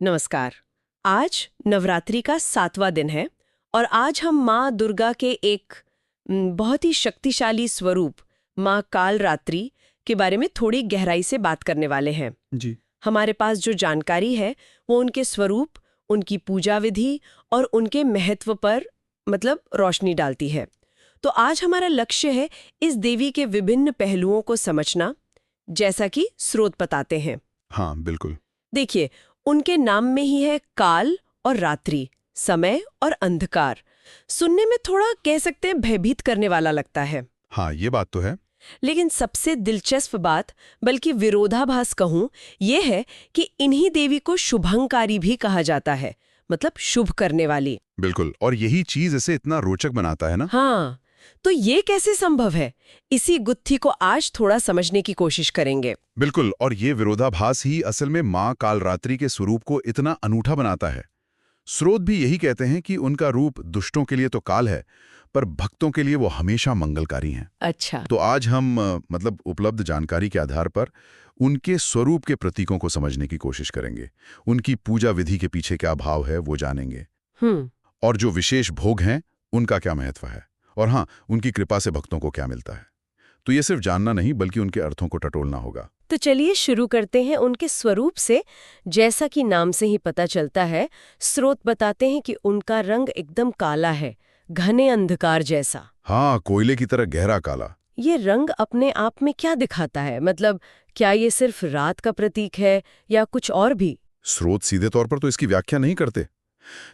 नमस्कार। आज नवरात्रि का 7वां दिन है और आज हम माँ दुर्गा के एक बहुत ही शक्तिशाली स्वरूप माँ कालरात्रि के बारे में थोड़ी गहराई से बात करने वाले हैं। जी। हमारे पास जो जानकारी है वो उनके स्वरूप, उनकी पूजा विधि और उनके महत्व पर रोशनी डालती है। तो आज हमारा लक्ष्य है इस देवी के विभिन्न पहलुओं को समझना, जैसा कि स्रोत बताते हैं। हाँ, बिल्कुल। देखिए, उनके नाम में ही है काल और रात्रि, समय और अंधकार। सुनने में थोड़ा कह सकते हैं भयभीत करने वाला लगता है। हाँ, ये बात तो है। लेकिन सबसे दिलचस्प बात, बल्कि विरोधाभास कहूं, ये है कि इन्हीं देवी को शुभंकारी भी कहा जाता है, मतलब शुभ करने वाली। बिल्कुल, और यही चीज इसे इतना रोचक बनाता है ना। हाँ, तो ये कैसे संभव है? इसी गुत्थी को आज थोड़ा समझने की कोशिश करेंगे। बिल्कुल, और ये विरोधाभास ही असल में माँ कालरात्रि के स्वरूप को इतना अनूठा बनाता है। स्रोत भी यही कहते हैं कि उनका रूप दुष्टों के लिए तो काल है, पर भक्तों के लिए वो हमेशा मंगलकारी हैं। अच्छा। तो आज हम उपलब्ध जानकारी के आधार पर उनके स्वरूप के प्रतीकों को समझने की कोशिश करेंगे। उनकी पूजा विधि के पीछे क्या भाव है वो जानेंगे, और जो विशेष भोग हैं उनका क्या महत्व है, और हाँ, उनकी कृपा से भक्तों को क्या मिलता है। तो ये सिर्फ जानना नहीं बल्कि उनके अर्थों को टटोलना होगा। तो चलिए शुरू करते हैं उनके स्वरूप से। जैसा कि नाम से ही पता चलता है, स्रोत बताते हैं कि उनका रंग एकदम काला है, घने अंधकार जैसा। हाँ, कोयले की तरह गहरा काला। ये रंग अपने आप में क्या दिखाता है? क्या ये सिर्फ रात का प्रतीक है या कुछ और भी? स्रोत सीधे तौर पर तो इसकी व्याख्या नहीं करते,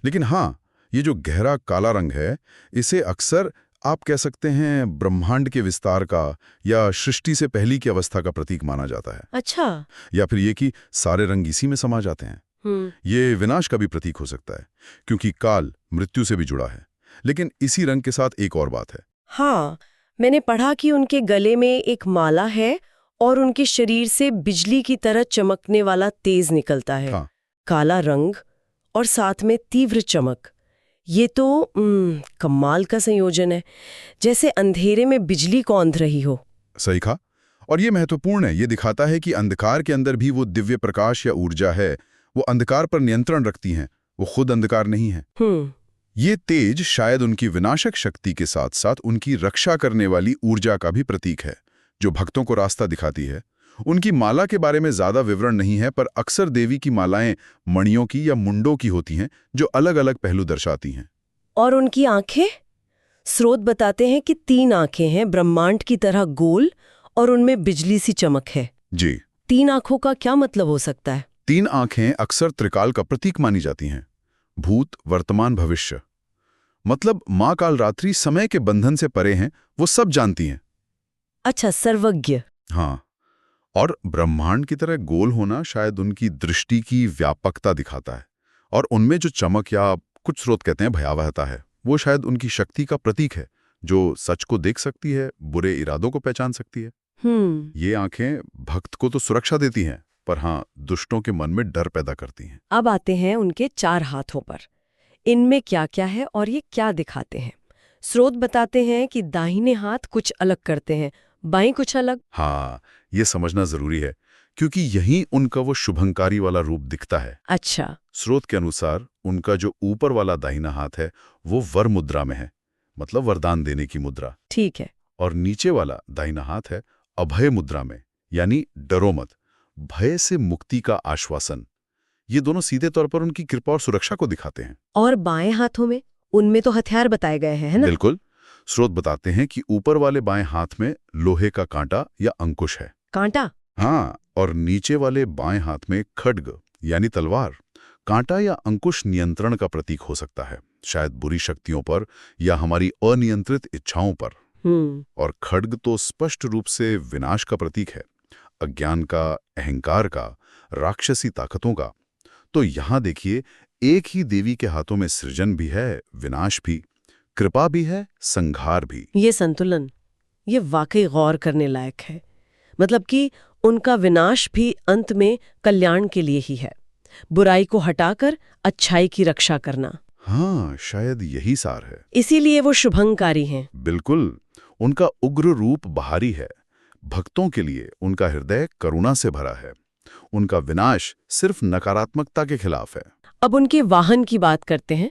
लेकिन हाँ, ये जो गहरा काला रंग है, इसे अक्सर आप कह सकते हैं ब्रह्मांड के विस्तार का या सृष्टि से पहली की अवस्था का प्रतीक माना जाता है। अच्छा। या फिर ये कि सारे रंग इसी में समा जाते हैं। ये विनाश का भी प्रतीक हो सकता है, क्योंकि काल मृत्यु से भी जुड़ा है। लेकिन इसी रंग के साथ एक और बात है। हाँ, मैंने पढ़ा कि उनके गले में एक माला है और उनके शरीर से बिजली की तरह चमकने वाला तेज निकलता है। हाँ। काला रंग और साथ में तीव्र चमक, ये तो कमाल का संयोजन है, जैसे अंधेरे में बिजली कौंध रही हो। सही कहा। और ये महत्वपूर्ण है। ये दिखाता है कि अंधकार के अंदर भी वो दिव्य प्रकाश या ऊर्जा है। वो अंधकार पर नियंत्रण रखती हैं, वो खुद अंधकार नहीं है। ये तेज शायद उनकी विनाशक शक्ति के साथ साथ उनकी रक्षा करने वाली ऊर्जा का भी प्रतीक है, जो भक्तों को रास्ता दिखाती है। उनकी माला के बारे में ज्यादा विवरण नहीं है, पर अक्सर देवी की मालाएं मणियों की या मुंडों की होती हैं, जो अलग अलग पहलू दर्शाती हैं। और उनकी आंखें? स्रोत बताते हैं कि 3 आंखें हैं, ब्रह्मांड की तरह गोल, और उनमें बिजली सी चमक है। जी। 3 आंखों का क्या मतलब हो सकता है? 3 आंखें अक्सर त्रिकाल का प्रतीक मानी जाती हैं, भूत, वर्तमान, भविष्य। मतलब माँ कालरात्रि समय के बंधन से परे हैं, वो सब जानती हैं। अच्छा, सर्वज्ञ। हाँ, और ब्रह्मांड की तरह गोल होना शायद उनकी दृष्टि की व्यापकता दिखाता है, और उनमें जो चमक या कुछ स्रोत कहते हैं भयावहता है, वो शायद उनकी शक्ति का प्रतीक है, जो सच को देख सकती है, बुरे इरादों को पहचान सकती है। ये आंखें भक्त को तो सुरक्षा देती हैं, पर हाँ, दुष्टों के मन में डर पैदा करती हैं। अब आते हैं उनके 4 हाथों पर। इनमें क्या क्या है और ये क्या दिखाते हैं? स्रोत बताते हैं कि दाहिने हाथ कुछ अलग करते हैं, बाएं कुछ अलग। हाँ, ये समझना जरूरी है, क्योंकि यही उनका वो शुभंकारी वाला रूप दिखता है। अच्छा। स्रोत के अनुसार उनका जो ऊपर वाला दाहिना हाथ है वो वर मुद्रा में है, मतलब वरदान देने की मुद्रा। ठीक है। और नीचे वाला दाहिना हाथ है अभय मुद्रा में, यानी डरो मत, भय से मुक्ति का आश्वासन। ये दोनों सीधे तौर पर उनकी कृपा और सुरक्षा को दिखाते हैं। और बाएं हाथों में? उनमें तो हथियार बताए गए हैं, है ना? बिल्कुल। स्रोत बताते हैं कि ऊपर वाले बाएं हाथ में लोहे का कांटा या अंकुश है। कांटा? हाँ, और नीचे वाले बाएं हाथ में खड्ग यानी तलवार। कांटा या अंकुश नियंत्रण का प्रतीक हो सकता है, शायद बुरी शक्तियों पर या हमारी अनियंत्रित इच्छाओं पर। और खड्ग तो स्पष्ट रूप से विनाश का प्रतीक है, अज्ञान का, अहंकार का, राक्षसी ताकतों का। तो यहां देखिए, एक ही देवी के हाथों में सृजन भी है, विनाश भी, कृपा भी है, संहार भी। ये संतुलन, ये वाकई गौर करने लायक है। मतलब कि उनका विनाश भी अंत में कल्याण के लिए ही है, बुराई को हटाकर अच्छाई की रक्षा करना। हाँ, शायद यही सार है। इसीलिए वो शुभंकारी हैं। बिल्कुल। उनका उग्र रूप बाहरी है, भक्तों के लिए उनका हृदय करुणा से भरा है। उनका विनाश सिर्फ नकारात्मकता के खिलाफ है। अब उनके वाहन की बात करते हैं।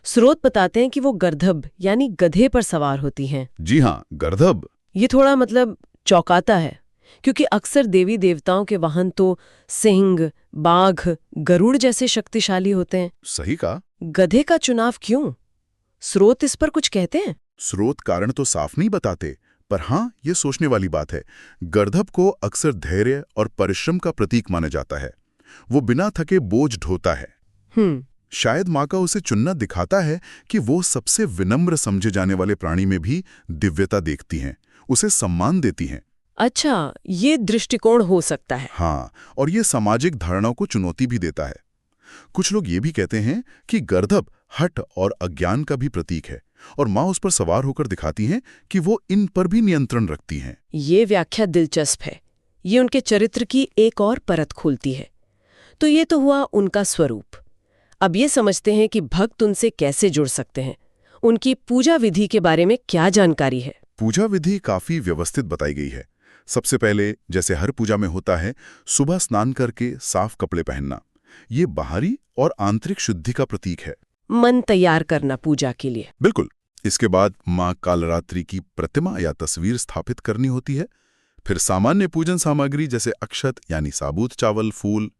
स्रोत बताते हैं कि वो गर्दभ यानी गधे पर सवार होती हैं। जी हाँ, गर्दभ। ये थोड़ा चौंकाता है, क्योंकि अक्सर देवी देवताओं के वाहन तो सिंह, बाघ, गरुड़ जैसे शक्तिशाली होते हैं। सही कहा। गधे का चुनाव क्यों? स्रोत इस पर कुछ कहते हैं? स्रोत कारण तो साफ नहीं बताते, पर हाँ, ये सोचने वाली बात है। गर्दभ को अक्सर धैर्य और परिश्रम का प्रतीक माना जाता है। वो बिना थके बोझ ढोता है। शायद माँ का उसे चुनना दिखाता है कि वो सबसे विनम्र समझे जाने वाले प्राणी में भी दिव्यता देखती हैं, उसे सम्मान देती हैं। अच्छा, ये दृष्टिकोण हो सकता है। हाँ, और ये सामाजिक धारणाओं को चुनौती भी देता है। कुछ लोग ये भी कहते हैं कि गर्दभ हठ और अज्ञान का भी प्रतीक है, और माँ उस पर सवार होकर दिखाती हैं कि वो इन पर भी नियंत्रण रखती हैं। ये व्याख्या दिलचस्प है। ये उनके चरित्र की एक और परत खोलती है। तो ये तो हुआ उनका स्वरूप। अब ये समझते हैं कि भक्त उनसे कैसे जुड़ सकते हैं। उनकी पूजा विधि के बारे में क्या जानकारी है? पूजा विधि काफी व्यवस्थित बताई गई है। सबसे पहले, जैसे हर पूजा में होता है, सुबह स्नान करके साफ कपड़े पहनना। ये बाहरी और आंतरिक शुद्धि का प्रतीक है। मन तैयार करना पूजा के लिए। बिल्कुल। इसके बाद माँ कालरात्रि की प्रतिमा या तस्वीर स्थापित करनी होती है। फिर सामान्य पूजन सामग्री जैसे अक्षत यानी साबुत चावल, फूल।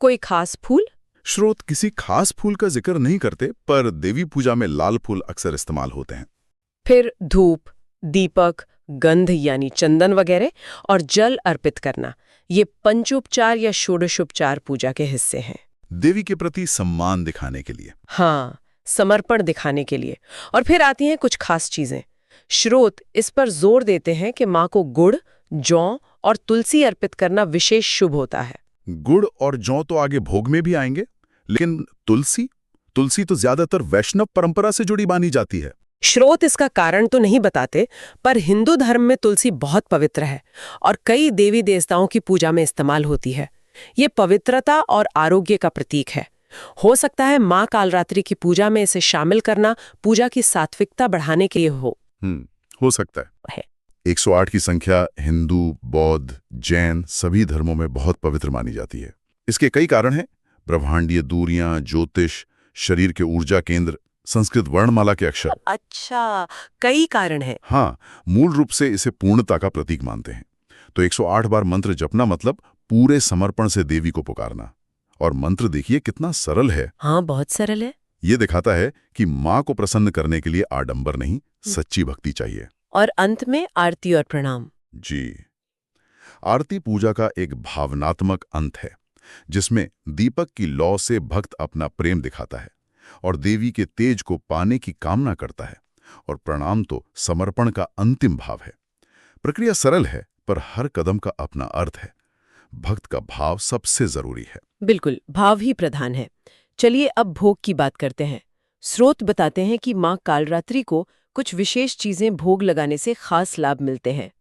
कोई खास फूल? स्रोत किसी खास फूल का जिक्र नहीं करते, पर देवी पूजा में लाल फूल अक्सर इस्तेमाल होते हैं। फिर धूप, दीपक, गंध यानी चंदन वगैरह, और जल अर्पित करना। ये पंचोपचार या षोडशोपचार पूजा के हिस्से हैं। देवी के प्रति सम्मान दिखाने के लिए। हाँ, समर्पण दिखाने के लिए। और फिर आती हैं कुछ खास चीजें। स्रोत इस पर जोर देते हैं कि माँ को गुड़, जौ और तुलसी अर्पित करना विशेष शुभ होता है। गुड़ और जौ तो आगे भोग में भी आएंगे, लेकिन तुलसी तो ज्यादातर वैष्णव परंपरा से जुड़ी मानी जाती है। स्रोत इसका कारण तो नहीं बताते, पर हिंदू धर्म में तुलसी बहुत पवित्र है और कई देवी देवताओं की पूजा में इस्तेमाल होती है। ये पवित्रता और आरोग्य का प्रतीक है। हो सकता है माँ कालरात्रि की पूजा में इसे शामिल करना पूजा की सात्विकता बढ़ाने के लिए हो सकता है। 108 की संख्या हिंदू, बौद्ध, जैन सभी धर्मों में बहुत पवित्र मानी जाती है। इसके कई कारण हैं। ब्रह्मांडीय दूरियां, ज्योतिष, शरीर के ऊर्जा केंद्र, संस्कृत वर्णमाला के अक्षर। अच्छा, कई कारण हैं। हाँ, मूल रूप से इसे पूर्णता का प्रतीक मानते हैं। तो 108 बार मंत्र जपना मतलब पूरे समर्पण से देवी को पुकारना। और मंत्र देखिए कितना सरल है। हाँ, बहुत सरल है। ये दिखाता है कि माँ को प्रसन्न करने के लिए आडंबर नहीं, सच्ची भक्ति चाहिए। और अंत में आरती और प्रणाम। जी, आरती पूजा का एक भावनात्मक अंत है, जिसमें दीपक की लौ से भक्त अपना प्रेम दिखाता है और देवी के तेज को पाने की कामना करता है। और प्रणाम तो समर्पण का अंतिम भाव है। प्रक्रिया सरल है, पर हर कदम का अपना अर्थ है। भक्त का भाव सबसे जरूरी है। बिल्कुल, भाव ही प्रधान है। चलिए अब भोग की बात करते हैं। स्रोत बताते हैं कि माँ कालरात्रि को कुछ विशेष चीजें भोग लगाने से खास लाभ मिलते हैं।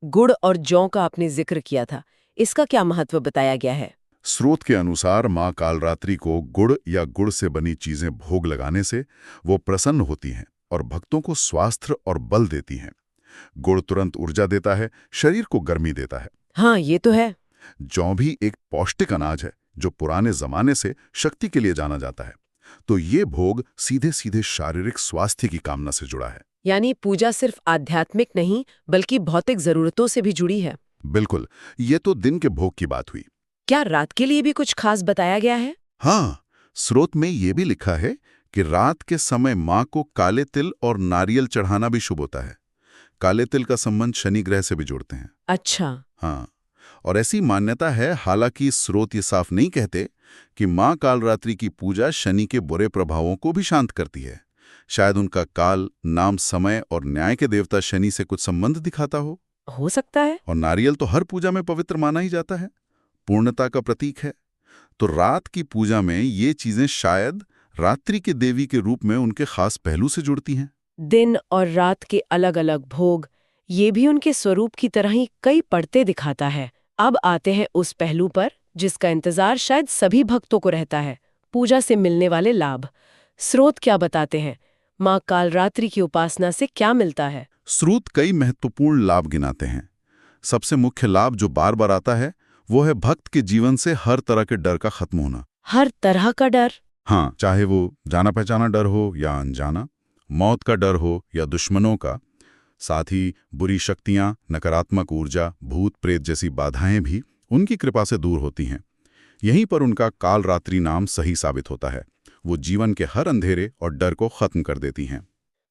गुड़ और जौ का आपने जिक्र किया था, इसका क्या महत्व बताया गया है? स्रोत के अनुसार माँ कालरात्रि को गुड़ या गुड़ से बनी चीजें भोग लगाने से वो प्रसन्न होती हैं और भक्तों को स्वास्थ्य और बल देती हैं। गुड़ तुरंत ऊर्जा देता है, शरीर को गर्मी देता है। हाँ, ये तो है। जौ भी एक पौष्टिक अनाज है जो पुराने जमाने से शक्ति के लिए जाना जाता है। तो ये भोग सीधे सीधे शारीरिक स्वास्थ्य की कामना से जुड़ा है। यानी पूजा सिर्फ आध्यात्मिक नहीं बल्कि भौतिक जरूरतों से भी जुड़ी है। बिल्कुल, ये तो दिन के भोग की बात हुई। क्या रात के लिए भी कुछ खास बताया गया है? हाँ, स्रोत में ये भी लिखा है कि रात के समय माँ को काले तिल और नारियल चढ़ाना भी शुभ होता है। काले तिल का संबंध शनि ग्रह से भी जोड़ते हैं। अच्छा। हाँ, और ऐसी मान्यता है, हालांकि स्रोत ये साफ नहीं कहते, कि माँ कालरात्रि की पूजा शनि के बुरे प्रभावों को भी शांत करती है। शायद उनका काल नाम समय और न्याय के देवता शनि से कुछ संबंध दिखाता हो सकता है। और नारियल तो हर पूजा में पवित्र माना ही जाता है, पूर्णता का प्रतीक है। तो रात की पूजा में ये चीजें शायद रात्रि के देवी के रूप में उनके खास पहलू से जुड़ती हैं। दिन और रात के अलग अलग भोग, ये भी उनके स्वरूप की तरह ही कई परतें दिखाता है। अब आते हैं उस पहलू पर जिसका इंतजार शायद सभी भक्तों को रहता है, पूजा से मिलने वाले लाभ। स्रोत क्या बताते हैं? माँ कालरात्रि की उपासना से क्या मिलता है? स्रोत कई महत्वपूर्ण लाभ गिनाते हैं। सबसे मुख्य लाभ जो बार बार आता है वो है भक्त के जीवन से हर तरह के डर का खत्म होना। हर तरह का डर? हाँ, चाहे वो जाना पहचाना डर हो या अनजाना, मौत का डर हो या दुश्मनों का, साथ ही बुरी शक्तियां, नकारात्मक ऊर्जा, भूत प्रेत जैसी बाधाएं भी उनकी कृपा से दूर होती हैं। यहीं पर उनका काल रात्रि नाम सही साबित होता है। वो जीवन के हर अंधेरे और डर को खत्म कर देती हैं।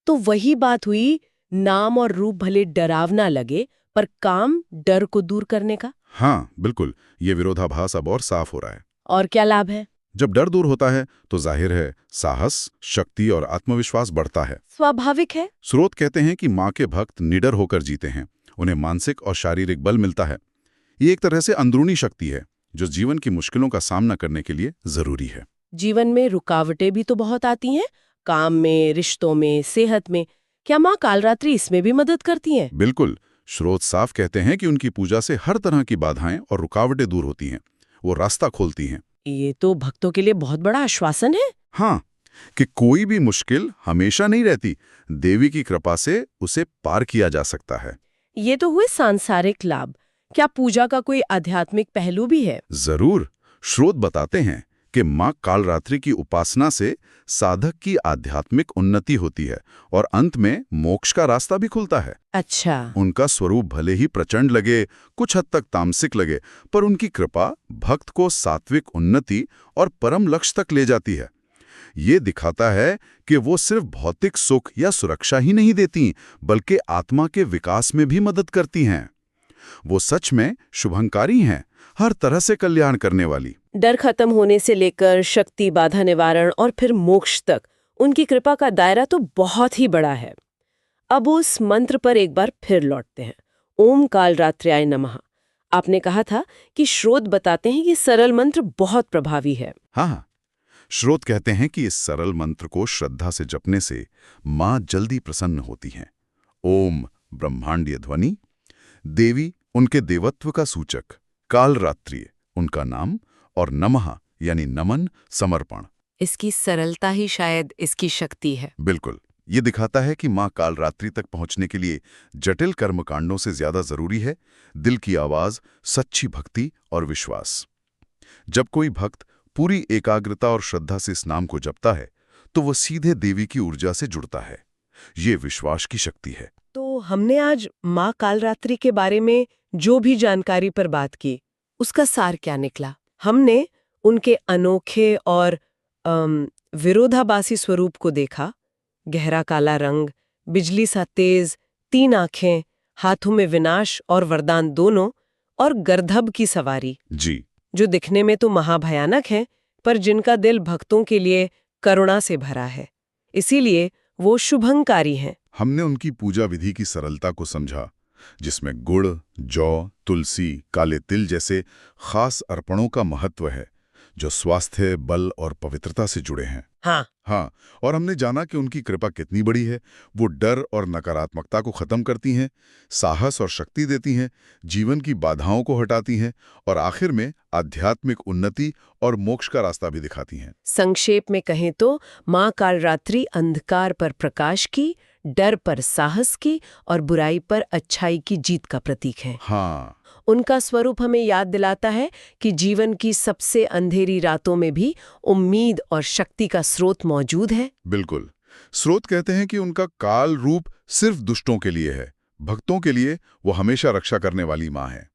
तो वही बात हुई, नाम और रूप भले डरावना लगे पर काम डर को दूर करने का। हाँ बिल्कुल, ये विरोधाभास अब और साफ हो रहा है। और क्या लाभ है? जब डर दूर होता है तो जाहिर है साहस, शक्ति और आत्मविश्वास बढ़ता है। स्वाभाविक है। स्रोत कहते हैं कि माँ के भक्त निडर होकर जीते हैं। उन्हें मानसिक और शारीरिक बल मिलता है। ये एक तरह से अंदरूनी शक्ति है जो जीवन की मुश्किलों का सामना करने के लिए जरूरी है। जीवन में रुकावटें भी तो बहुत आती हैं, काम में, रिश्तों में, सेहत में। क्या माँ कालरात्रि इसमें भी मदद करती हैं? बिल्कुल। स्रोत साफ कहते हैं कि उनकी पूजा से हर तरह की बाधाएं और रुकावटें दूर होती हैं। वो रास्ता खोलती हैं। ये तो भक्तों के लिए बहुत बड़ा आश्वासन है। हाँ, कि कोई भी मुश्किल हमेशा नहीं रहती। देवी की कृपा से उसे पार किया जा सकता है। ये तो हुए सांसारिक लाभ। क्या पूजा का कोई आध्यात्मिक पहलू भी है? जरूर। स्रोत बताते हैं कि माँ कालरात्रि की उपासना से साधक की आध्यात्मिक उन्नति होती है और अंत में मोक्ष का रास्ता भी खुलता है। अच्छा। उनका स्वरूप भले ही प्रचंड लगे, कुछ हद तक तामसिक लगे, पर उनकी कृपा भक्त को सात्विक उन्नति और परम लक्ष्य तक ले जाती है। ये दिखाता है कि वो सिर्फ भौतिक सुख या सुरक्षा ही नहीं देती, बल्कि आत्मा के विकास में भी मदद करती हैं। वो सच में शुभंकारी हैं, हर तरह से कल्याण करने वाली। डर खत्म होने से लेकर शक्ति, बाधा निवारण और फिर मोक्ष तक उनकी कृपा का दायरा तो बहुत ही बड़ा है। अब उस मंत्र पर एक बार फिर लौटते हैं। ओम कालरात्र्याय नमः। आपने कहा था कि स्रोत बताते हैं कि सरल मंत्र बहुत प्रभावी है। हाँ, स्रोत कहते हैं कि इस सरल मंत्र को श्रद्धा से जपने से माँ जल्दी प्रसन्न होती हैं। ओम ब्रह्मांडीय ध्वनि, देवी उनके देवत्व का सूचक, कालरात्रि उनका नाम, और नमः यानी नमन, समर्पण। इसकी सरलता ही शायद इसकी शक्ति है। बिल्कुल। ये दिखाता है कि माँ कालरात्रि तक पहुंचने के लिए जटिल कर्मकांडों से ज्यादा जरूरी है दिल की आवाज, सच्ची भक्ति और विश्वास। जब कोई भक्त पूरी एकाग्रता और श्रद्धा से इस नाम को जपता है तो वो सीधे देवी की ऊर्जा से जुड़ता है। ये विश्वास की शक्ति है। तो हमने आज माँ कालरात्रि के बारे में जो भी जानकारी पर बात की, उसका सार क्या निकला? हमने उनके अनोखे और विरोधाभासी स्वरूप को देखा। गहरा काला रंग, बिजली सा तेज, 3 आंखें, हाथों में विनाश और वरदान दोनों, और गर्दभ की सवारी जी, जो दिखने में तो महाभयानक है, पर जिनका दिल भक्तों के लिए करुणा से भरा है। इसीलिए वो शुभंकारी हैं। हमने उनकी पूजा विधि की सरलता को समझा, जिसमें गुड़, जौ, तुलसी, काले तिल जैसे खास अर्पणों का महत्व है, जो स्वास्थ्य, बल और पवित्रता से जुड़े हैं। हाँ, और हमने जाना कि उनकी कृपा कितनी बड़ी है। वो डर और नकारात्मकता को खत्म करती हैं, साहस और शक्ति देती हैं, जीवन की बाधाओं को हटाती हैं और आखिर में आध्यात्मिक उन्नति और मोक्ष का रास्ता भी दिखाती हैं। संक्षेप में कहें तो माँ कालरात्रि अंधकार पर प्रकाश की, डर पर साहस की और बुराई पर अच्छाई की जीत का प्रतीक है। हाँ, उनका स्वरूप हमें याद दिलाता है कि जीवन की सबसे अंधेरी रातों में भी उम्मीद और शक्ति का स्रोत मौजूद है। बिल्कुल। स्रोत कहते हैं कि उनका काल रूप सिर्फ दुष्टों के लिए है, भक्तों के लिए वो हमेशा रक्षा करने वाली माँ है।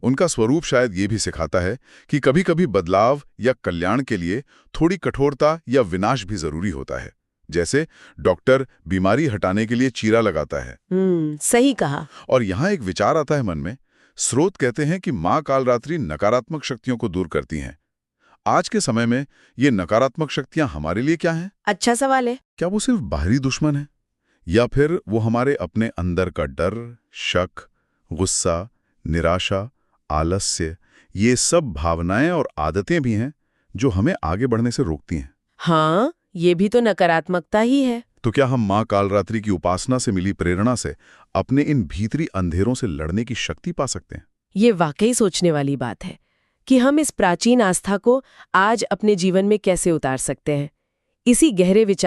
उनका स्वरूप शायद ये भी सिखाता है कि कभी-कभी बदलाव या कल्याण के लिए थोड़ी कठोरता या विनाश भी जरूरी होता है। जैसे डॉक्टर बीमारी हटाने के लिए चीरा लगाता है। सही कहा। और यहाँ एक विचार आता है मन में। स्रोत कहते हैं कि माँ कालरात्रि नकारात्मक शक्तियों को दूर करती हैं। आज के समय में ये नकारात्मक शक्तियां हमारे लिए क्या हैं? अच्छा सवाल है। क्या वो सिर्फ बाहरी दुश्मन है, या फिर वो हमारे अपने अंदर का डर, शक, गुस्सा, निराशा, आलस्य, ये सब भावनाएं और आदतें भी हैं जो हमें आगे बढ़ने से रोकती हैं? हाँ, ये भी तो नकारात्मकता ही है। तो क्या हम माँ कालरात्रि की उपासना से मिली प्रेरणा से अपने इन भीतरी अंधेरों से लड़ने की शक्ति पा सकते हैं? ये वाकई सोचने वाली बात है कि हम इस प्राचीन आस्था को आज अपने जीवन में कैसे उतार सकते हैं। इसी गहरे विचार